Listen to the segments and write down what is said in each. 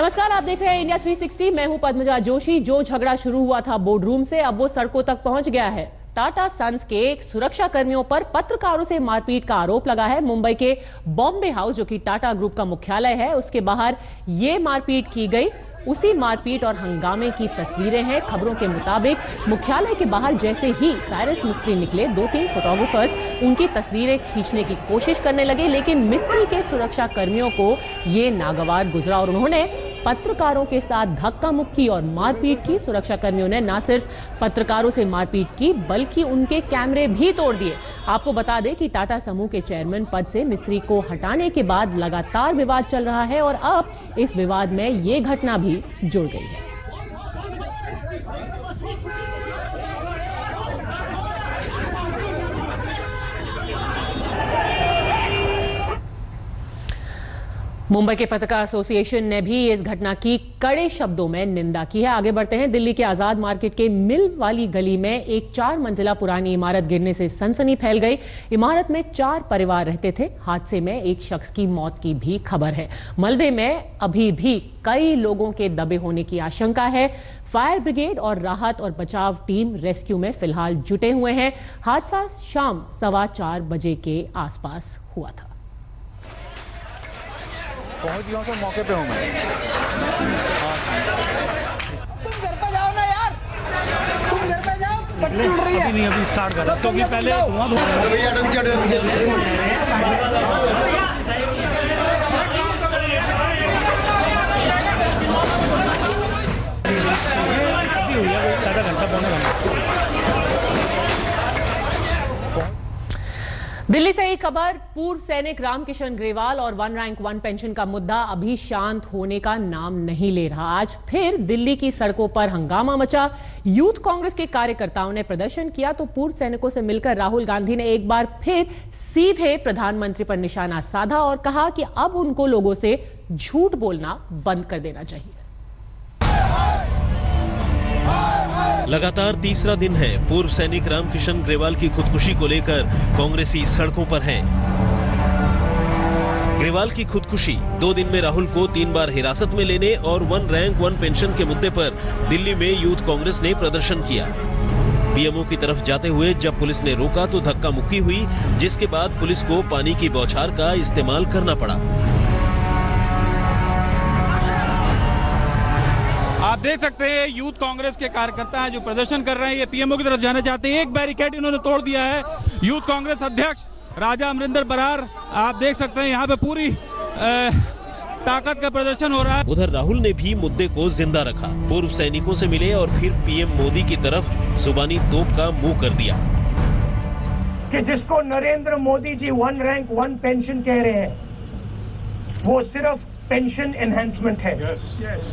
नमस्कार, आप देख रहे हैं इंडिया 360। मैं हूं पद्मजा जोशी। जो झगड़ा शुरू हुआ था बोर्ड रूम से, अब वो सड़कों तक पहुंच गया है। टाटा सन्स के सुरक्षा कर्मियों पर पत्रकारों से मारपीट का आरोप लगा है। मुंबई के बॉम्बे हाउस, जो कि टाटा ग्रुप का मुख्यालय है, उसके बाहर ये मारपीट की गई। उसी मारपीट और हंगामे की तस्वीरें हैं। खबरों के मुताबिक मुख्यालय के बाहर जैसे ही साइरस मिस्त्री निकले, 2-3 फोटोग्राफर्स उनकी तस्वीरें खींचने की कोशिश करने लगे, लेकिन मिस्त्री के सुरक्षा कर्मियों को ये नागवार गुजरा और उन्होंने पत्रकारों के साथ धक्का मुक्की और मारपीट की। सुरक्षा कर्मियों ने न सिर्फ पत्रकारों से मारपीट की, बल्कि उनके कैमरे भी तोड़ दिए। आपको बता दें कि टाटा समूह के चेयरमैन पद से मिस्त्री को हटाने के बाद लगातार विवाद चल रहा है और अब इस विवाद में ये घटना भी जुड़ गई है। मुंबई के पत्रकार एसोसिएशन ने भी इस घटना की कड़े शब्दों में निंदा की है। आगे बढ़ते हैं। दिल्ली के आजाद मार्केट के मिल वाली गली में एक 4 मंजिला पुरानी इमारत गिरने से सनसनी फैल गई। इमारत में 4 परिवार रहते थे। हादसे में एक शख्स की मौत की भी खबर है। मलबे में अभी भी कई लोगों के दबे होने की आशंका है। फायर ब्रिगेड और राहत और बचाव टीम रेस्क्यू में फिलहाल जुटे हुए हैं। हादसा शाम 4:15 बजे के आसपास हुआ था। पहुंच गया तो मौके पे हूँ मैं। तुम घर पे जाओ ना यार, तुम घर पे जाओ। बत्ती उड़ रही है। अभी नहीं, अभी स्टार्ट कर रहा हूं, क्योंकि पहले आधा घंटा पौने घंटा। दिल्ली से एक खबर। पूर्व सैनिक रामकिशन ग्रेवाल और 1 रैंक 1 पेंशन का मुद्दा अभी शांत होने का नाम नहीं ले रहा। आज फिर दिल्ली की सड़कों पर हंगामा मचा। यूथ कांग्रेस के कार्यकर्ताओं ने प्रदर्शन किया तो पूर्व सैनिकों से मिलकर राहुल गांधी ने एक बार फिर सीधे प्रधानमंत्री पर निशाना साधा और कहा कि अब उनको लोगों से झूठ बोलना बंद कर देना चाहिए। लगातार तीसरा दिन है पूर्व सैनिक रामकिशन ग्रेवाल की खुदकुशी को लेकर कांग्रेसी सड़कों पर हैं। ग्रेवाल की खुदकुशी 2 दिन में राहुल को 3 बार हिरासत में लेने और 1 रैंक 1 पेंशन के मुद्दे पर दिल्ली में यूथ कांग्रेस ने प्रदर्शन किया। पीएमओ की तरफ जाते हुए जब पुलिस ने रोका तो धक्का मुक्की हुई, जिसके बाद पुलिस को पानी की बौछार का इस्तेमाल करना पड़ा। आप देख सकते हैं यूथ कांग्रेस के कार्यकर्ता हैं जो प्रदर्शन कर रहे हैं। ये पीएमओ की तरफ जाना चाहते हैं। एक बैरिकेड इन्होंने तोड़ दिया है। यूथ कांग्रेस अध्यक्ष राजा अमरिंदर बरार, आप देख सकते हैं यहाँ पे पूरी ताकत का प्रदर्शन हो रहा है। उधर राहुल ने भी मुद्दे को जिंदा रखा। पूर्व सैनिकों से मिले और फिर पीएम मोदी की तरफ जुबानी तोप का मुंह कर दिया कि जिसको नरेंद्र मोदी जी 1 रैंक 1 पेंशन कह रहे हैं, वो सिर्फ पेंशन एनहांसमेंट है।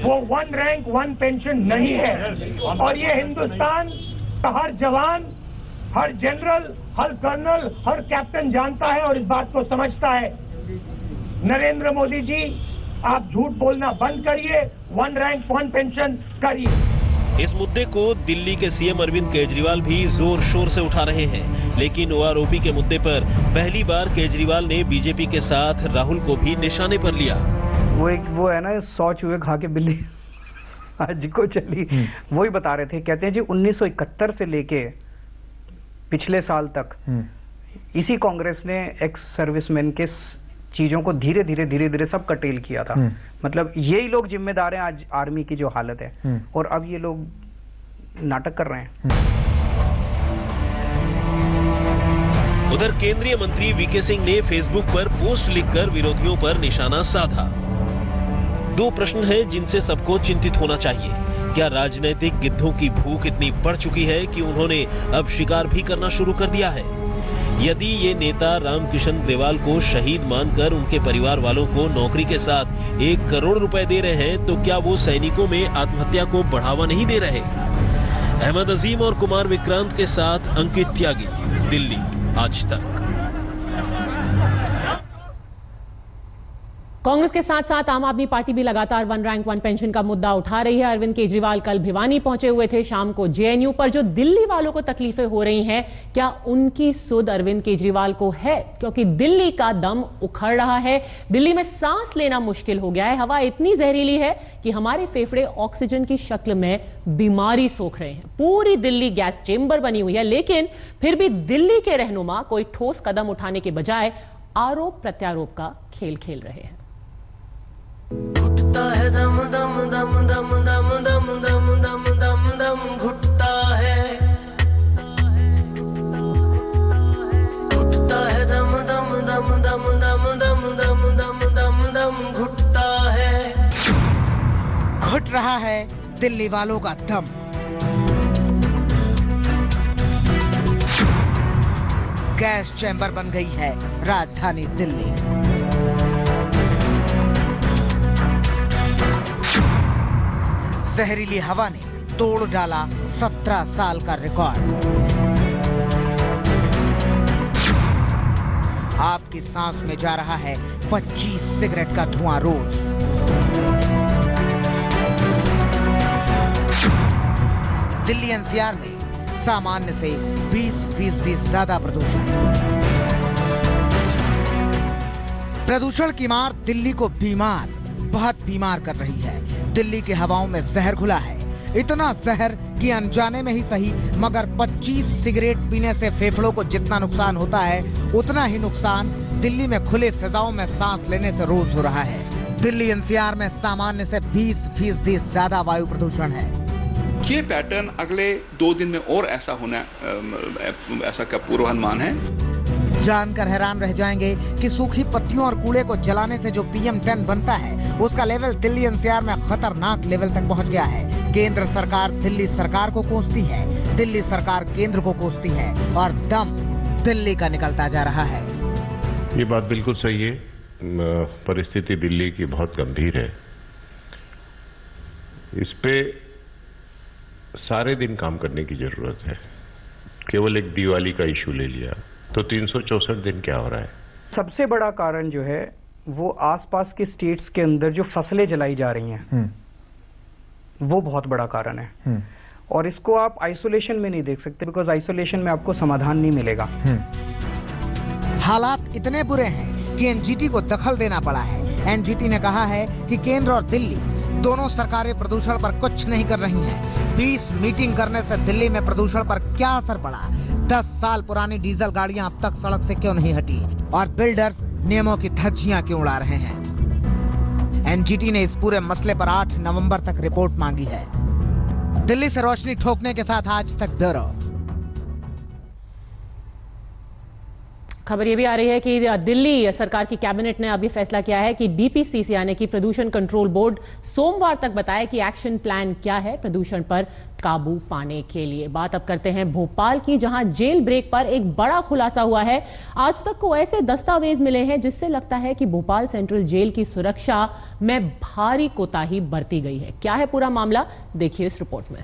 वो 1 रैंक 1 पेंशन नहीं है। और ये हिंदुस्तान का हर जवान, हर जनरल, हर कर्नल, हर कैप्टन जानता है और इस बात को समझता है। नरेंद्र मोदी जी, आप झूठ बोलना बंद करिए, 1 रैंक 1 पेंशन करिए। इस मुद्दे को दिल्ली के सीएम अरविंद केजरीवाल भी जोर शोर से उठा रहे हैं, लेकिन ओआरओपी के मुद्दे पर पहली बार केजरीवाल ने बीजेपी के साथ राहुल को भी निशाने पर लिया। वो है ना, 100 चूहे खा के बिल्ली आज को चली। वही बता रहे थे, कहते हैं जी 1971 से लेके पिछले साल तक इसी कांग्रेस ने एक्स सर्विसमैन के चीजों को धीरे धीरे सब कटेल किया था। मतलब यही लोग जिम्मेदार हैं आज आर्मी की जो हालत है, और अब ये लोग नाटक कर रहे हैं। उधर केंद्रीय मंत्री वीके सिंह ने फेसबुक पर पोस्ट लिखकर विरोधियों पर निशाना साधा। 2 प्रश्न हैं जिनसे सबको चिंतित होना चाहिए। क्या राजनीतिक गिद्धों की भूख इतनी बढ़ चुकी है कि उन्होंने अब शिकार भी करना शुरू कर दिया है? यदि ये नेता रामकिशन ग्रेवाल को शहीद मानकर उनके परिवार वालों को नौकरी के साथ 1 करोड़ रुपए दे रहे हैं, तो क्या वो सैनिकों में आत्महत्या को बढ़ावा नहीं दे रहे? अहमद अजीम और कुमार विक्रांत के साथ अंकित त्यागी, दिल्ली, आज तक। कांग्रेस के साथ साथ आम आदमी पार्टी भी लगातार वन रैंक वन पेंशन का मुद्दा उठा रही है। अरविंद केजरीवाल कल भिवानी पहुंचे हुए थे। शाम को जेएनयू पर जो दिल्ली वालों को तकलीफें हो रही हैं, क्या उनकी सुध अरविंद केजरीवाल को है? क्योंकि दिल्ली का दम उखड़ रहा है, दिल्ली में सांस लेना मुश्किल हो गया है। हवा इतनी जहरीली है कि हमारे फेफड़े ऑक्सीजन की शक्ल में बीमारी सोख रहे हैं। पूरी दिल्ली गैस चेंबर बनी हुई है, लेकिन फिर भी दिल्ली के रहनुमा कोई ठोस कदम उठाने के बजाय आरोप प्रत्यारोप का खेल खेल रहे हैं। घुटता है दम दम दम दम दम दम दम दम दम दम घुटता है, घुटता है दम दम दम दम दम दम दम दम दम दम घुटता है। घुट रहा है दिल्ली वालों का दम। गैस चैम्बर बन गई है राजधानी दिल्ली। जहरीली हवा ने तोड़ डाला 17 साल का रिकॉर्ड। आपकी सांस में जा रहा है 25 सिगरेट का धुआं रोज। दिल्ली एनसीआर में सामान्य से 20% ज्यादा प्रदूषण। प्रदूषण की मार दिल्ली को बीमार, बहुत बीमार कर रही है। दिल्ली की हवाओं में जहर घुला है, इतना जहर कि अनजाने में ही सही मगर 25 सिगरेट पीने से फेफड़ों को जितना नुकसान होता है, उतना ही नुकसान दिल्ली में खुले फिजाओं में सांस लेने से रोज हो रहा है। दिल्ली एनसीआर में सामान्य से 20% ज्यादा वायु प्रदूषण है। ये पैटर्न अगले 2 दिन में और ऐसा होना, ऐसा का पूर्वानुमान है। जानकर हैरान रह जाएंगे कि सूखी पत्तियों और कूड़े को जलाने से जो PM10 बनता है, उसका लेवल दिल्ली एनसीआर में खतरनाक लेवल तक पहुंच गया है। केंद्र सरकार दिल्ली सरकार को कोसती है, दिल्ली सरकार केंद्र को कोसती है और दम दिल्ली का निकलता जा रहा है। ये बात बिल्कुल सही है। परिस्थिति दिल्ली की बहुत गंभीर है। इस पे सारे दिन काम करने की जरूरत है। केवल एक दिवाली का इशू ले लिया तो 364 दिन क्या हो रहा है? सबसे बड़ा कारण जो है वो आसपास के स्टेट्स के अंदर जो फसलें जलाई जा रही हैं, वो बहुत बड़ा कारण है। और इसको आप आइसोलेशन में नहीं देख सकते, बिकॉज आइसोलेशन में आपको समाधान नहीं मिलेगा। हालात इतने बुरे हैं कि एनजीटी को दखल देना पड़ा है। एनजीटी ने कहा है कि केंद्र और दिल्ली दोनों सरकारें प्रदूषण पर कुछ नहीं कर रही हैं। 20 मीटिंग करने से दिल्ली में प्रदूषण पर क्या असर पड़ा? 10 साल पुरानी डीजल गाड़ियां अब तक सड़क से क्यों नहीं हटी? और बिल्डर्स नियमों की धज्जियां क्यों उड़ा रहे हैं? एनजीटी ने इस पूरे मसले पर 8 नवंबर तक रिपोर्ट मांगी है। दिल्ली से रोशनी ठोकने के साथ आज तक ब्यूरो। खबर ये भी आ रही है कि दिल्ली सरकार की कैबिनेट ने अभी फैसला किया है कि डीपीसीसी यानी कि प्रदूषण कंट्रोल बोर्ड सोमवार तक बताए कि एक्शन प्लान क्या है प्रदूषण पर काबू पाने के लिए। बात अब करते हैं भोपाल की, जहां जेल ब्रेक पर एक बड़ा खुलासा हुआ है। आज तक को ऐसे दस्तावेज मिले हैं जिससे लगता है कि भोपाल सेंट्रल जेल की सुरक्षा में भारी कोताही बरती गई है। क्या है पूरा मामला, देखिए इस रिपोर्ट में।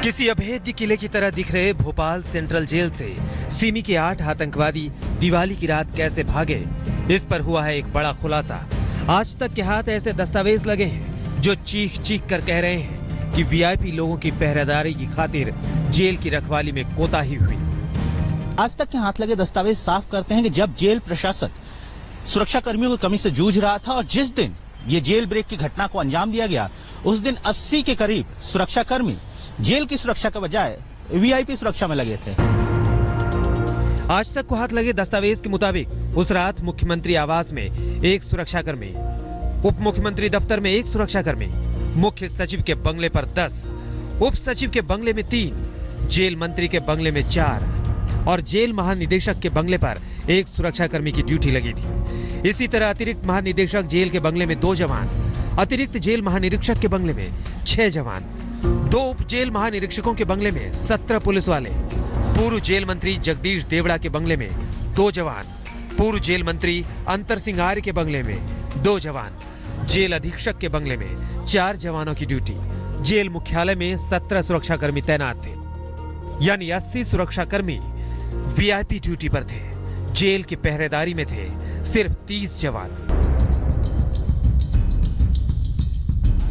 किसी अभेद्य किले की तरह दिख रहे भोपाल सेंट्रल जेल से सिमी के 8 आतंकवादी दिवाली की रात कैसे भागे, इस पर हुआ है एक बड़ा खुलासा। आज तक के हाथ ऐसे दस्तावेज लगे हैं जो चीख चीख कर कह रहे हैं कि वीआईपी लोगों की पहरेदारी की खातिर जेल की रखवाली में कोताही हुई। आज तक के हाथ लगे दस्तावेज साफ करते हैं कि जब जेल प्रशासन सुरक्षा कर्मियों की कमी से जूझ रहा था और जिस दिन ये जेल ब्रेक की घटना को अंजाम दिया गया, उस दिन 80 के करीब सुरक्षा कर्मी जेल की सुरक्षा के बजाय वीआईपी सुरक्षा में लगे थे। आज तक को हाथ लगे दस्तावेज के मुताबिक उस रात मुख्यमंत्री आवास में 1 सुरक्षाकर्मी, उप मुख्यमंत्री दफ्तर में 1 सुरक्षाकर्मी, मुख्य सचिव के बंगले पर 10, उप सचिव के बंगले में 3, जेल मंत्री के बंगले में 4 और जेल महानिदेशक के बंगले पर 1 सुरक्षाकर्मी की ड्यूटी लगी थी। इसी तरह अतिरिक्त महानिदेशक जेल के बंगले में 2 जवान, अतिरिक्त जेल महानिरीक्षक के बंगले में 6 जवान, 2 उप जेल महानिरीक्षकों के बंगले में 17 पुलिस वाले, पूर्व जेल मंत्री जगदीश देवड़ा के बंगले में 2 जवान, पूर्व जेल मंत्री अंतर सिंह आर्य के बंगले में 2 जवान, जेल अधीक्षक के बंगले में 4 जवानों की ड्यूटी, जेल मुख्यालय में 17 सुरक्षाकर्मी तैनात थे। यानी 80 सुरक्षाकर्मी वीआईपी ड्यूटी पर थे। जेल की पहरेदारी में थे सिर्फ 30 जवान।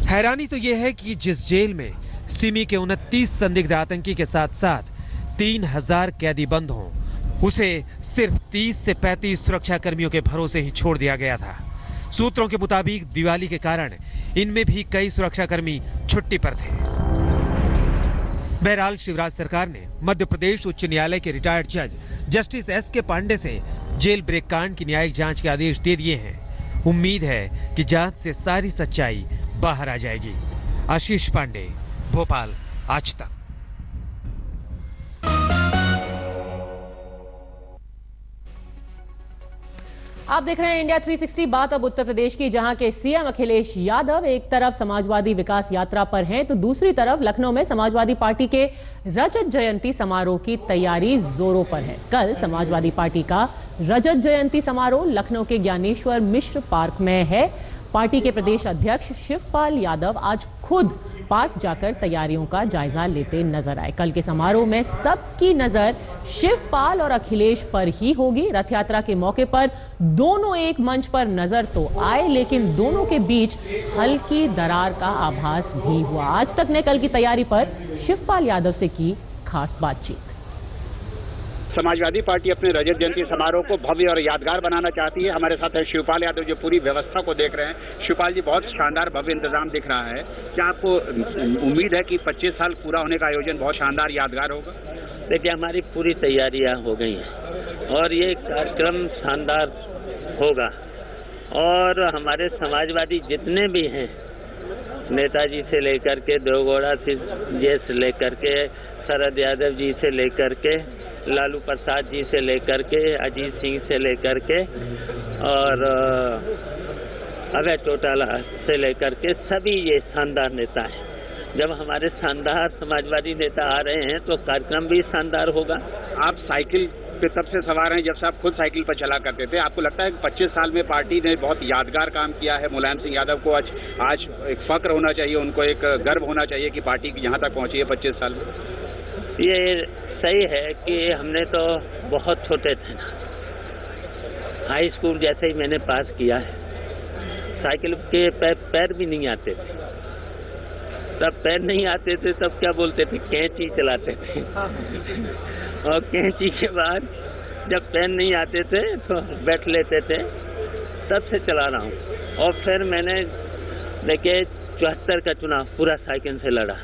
हैरानी तो यह है कि जिस जेल में सिमी के 29 संदिग्ध आतंकी के साथ साथ 3000 कैदी बंद हों, उसे सिर्फ 30 से 35 सुरक्षा कर्मियों के भरोसे ही छोड़ दिया गया था। सूत्रों के मुताबिक दिवाली के कारण इनमें भी कई सुरक्षाकर्मी छुट्टी पर थे। बहरहाल शिवराज सरकार ने मध्य प्रदेश उच्च न्यायालय के रिटायर्ड जज जस्टिस S.K. पांडे से जेल ब्रेक कांड की न्यायिक जांच के आदेश दे दिए हैं। उम्मीद है कि जांच से सारी सच्चाई बाहर आ जाएगी। आशीष पांडे, भोपाल, आज तक। आप देख रहे हैं इंडिया 360। बात अब उत्तर प्रदेश की, जहां के सीएम अखिलेश यादव एक तरफ समाजवादी विकास यात्रा पर हैं, तो दूसरी तरफ लखनऊ में समाजवादी पार्टी के रजत जयंती समारोह की तैयारी जोरों पर है। कल समाजवादी पार्टी का रजत जयंती समारोह लखनऊ के ज्ञानेश्वर मिश्र पार्क में है। पार्टी के प्रदेश अध्यक्ष शिवपाल यादव आज खुद पार्क जाकर तैयारियों का जायजा लेते नजर आए। कल के समारोह में सबकी नजर शिवपाल और अखिलेश पर ही होगी। रथ यात्रा के मौके पर दोनों एक मंच पर नजर तो आए, लेकिन दोनों के बीच हल्की दरार का आभास भी हुआ। आज तक ने कल की तैयारी पर शिवपाल यादव से की खास बातचीत। समाजवादी पार्टी अपने रजत जयंती समारोह को भव्य और यादगार बनाना चाहती है। हमारे साथ है शिवपाल यादव जो पूरी व्यवस्था को देख रहे हैं। शिवपाल जी, बहुत शानदार भव्य इंतजाम दिख रहा है। क्या आपको उम्मीद है कि 25 साल पूरा होने का आयोजन बहुत शानदार यादगार होगा? देखिए, हमारी पूरी तैयारियां हो गई हैं और ये कार्यक्रम शानदार होगा। और हमारे समाजवादी जितने भी हैं, नेताजी से लेकर के देवगौड़ा जी से लेकर के शरद यादव जी से लेकर के लालू प्रसाद जी से लेकर के अजीत सिंह से लेकर के और अभय चौटाला से लेकर के सभी ये शानदार नेता हैं। जब हमारे शानदार समाजवादी नेता आ रहे हैं तो कार्यक्रम भी शानदार होगा। आप साइकिल पे तब से सवार हैं जब से आप खुद साइकिल पर चला करते थे। आपको लगता है कि 25 साल में पार्टी ने बहुत यादगार काम किया है? मुलायम सिंह यादव को आज एक फक्र होना चाहिए, उनको एक गर्व होना चाहिए कि पार्टी यहाँ तक पहुँची है 25 साल में। ये सही है कि हमने तो बहुत छोटे थे ना, हाई स्कूल जैसे ही मैंने पास किया है, साइकिल के पैर भी नहीं आते थे। तब पैर नहीं आते थे, तब क्या बोलते थे, कैंची चलाते थे। और कैंची के बाद जब पैर नहीं आते थे तो बैठ लेते थे, तब से चला रहा हूँ। और फिर मैंने देखिए 74 का चुनाव पूरा साइकिल से लड़ा।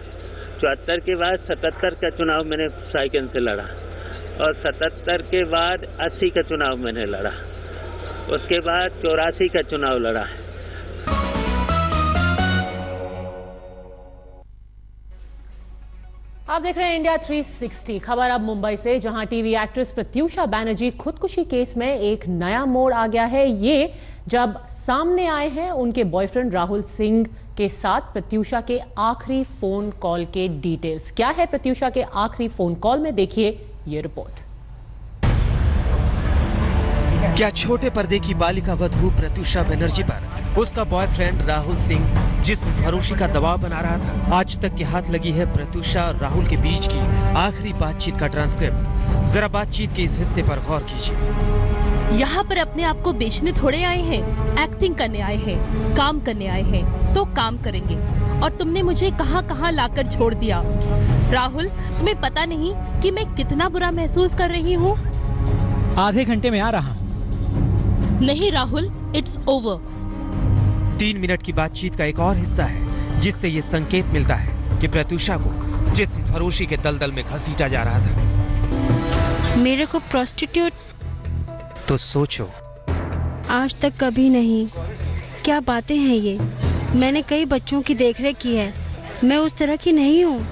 74 के बाद 77 का चुनाव मैंने साइकिल से लड़ा और 77 के बाद 80 का चुनाव मैंने लड़ा। उसके बाद 84 का चुनाव लड़ा है। आप देख रहे हैं इंडिया 360। खबर अब मुंबई से, जहां टीवी एक्ट्रेस प्रत्यूषा बैनर्जी खुदकुशी केस में एक नया मोड़ आ गया है। ये जब सामने आए हैं उनके बॉयफ्रेंड राहुल सिंह के साथ प्रत्यूषा के आखिरी फोन कॉल के डिटेल्स। क्या है प्रत्यूषा के आखिरी फोन कॉल में, देखिए ये रिपोर्ट। क्या छोटे पर्दे की बालिका वधू प्रत्यूषा बनर्जी पर उसका बॉयफ्रेंड राहुल सिंह जिस्म फरोशी का दबाव बना रहा था? आज तक के हाथ लगी है प्रत्यूषा और राहुल के बीच की आखिरी बातचीत का ट्रांसक्रिप्ट। जरा बातचीत के इस हिस्से पर गौर कीजिए। यहाँ पर अपने आप को बेचने थोड़े आए हैं, एक्टिंग करने आए हैं, काम करने आए हैं तो काम करेंगे। और तुमने मुझे कहाँ कहाँ लाकर छोड़ दिया। राहुल, तुम्हें पता नहीं कि मैं कितना बुरा महसूस कर रही हूँ। आधे घंटे में आ रहा हूँ। नहीं राहुल, इट्स ओवर। 3 मिनट की बातचीत का एक और हिस्सा है जिससे ये संकेत मिलता है कि प्रत्यूषा को जिस्म फरोशी के दलदल में घसीटा जा रहा था। मेरे को प्रोस्टिट्यूट तो सोचो, आज तक कभी नहीं। क्या बातें हैं ये? मैंने कई बच्चों की देखरेख की है, मैं उस तरह की नहीं हूँ।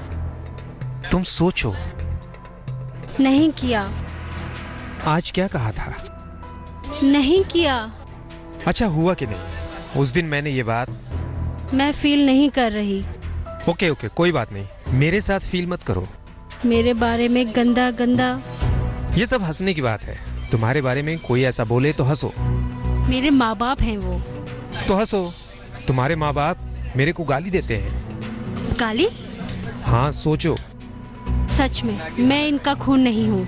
तुम सोचो। नहीं किया। आज क्या कहा था? नहीं किया। अच्छा हुआ कि नहीं? उस दिन मैंने ये बात मैं फील नहीं कर रही। ओके कोई बात नहीं, मेरे साथ फील मत करो। मेरे बारे में गंदा गंदा। ये सब हंसने की बात है। तुम्हारे बारे में कोई ऐसा बोले तो हंसो। मेरे माँ बाप हैं वो। तो हंसो। तुम्हारे माँ बाप मेरे को गाली देते हैं। गाली? हाँ सोचो। सच में मैं इनका खून नहीं हूँ।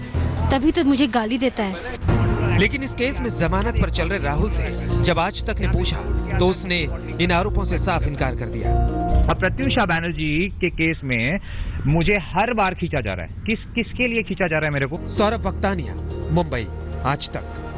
तभी तो मुझे गाली देता है। लेकिन इस केस में जमानत पर चल रहे राहुल से जब आज तक ने पूछा तो उसने इन आरोपों से साफ इनकार कर दिया। अब प्रत्युषा बैनर्जी के केस में मुझे हर बार खींचा जा रहा है। किसके लिए खींचा जा रहा है मेरे को? सौरभ वक्तानिया, मुंबई, आज तक।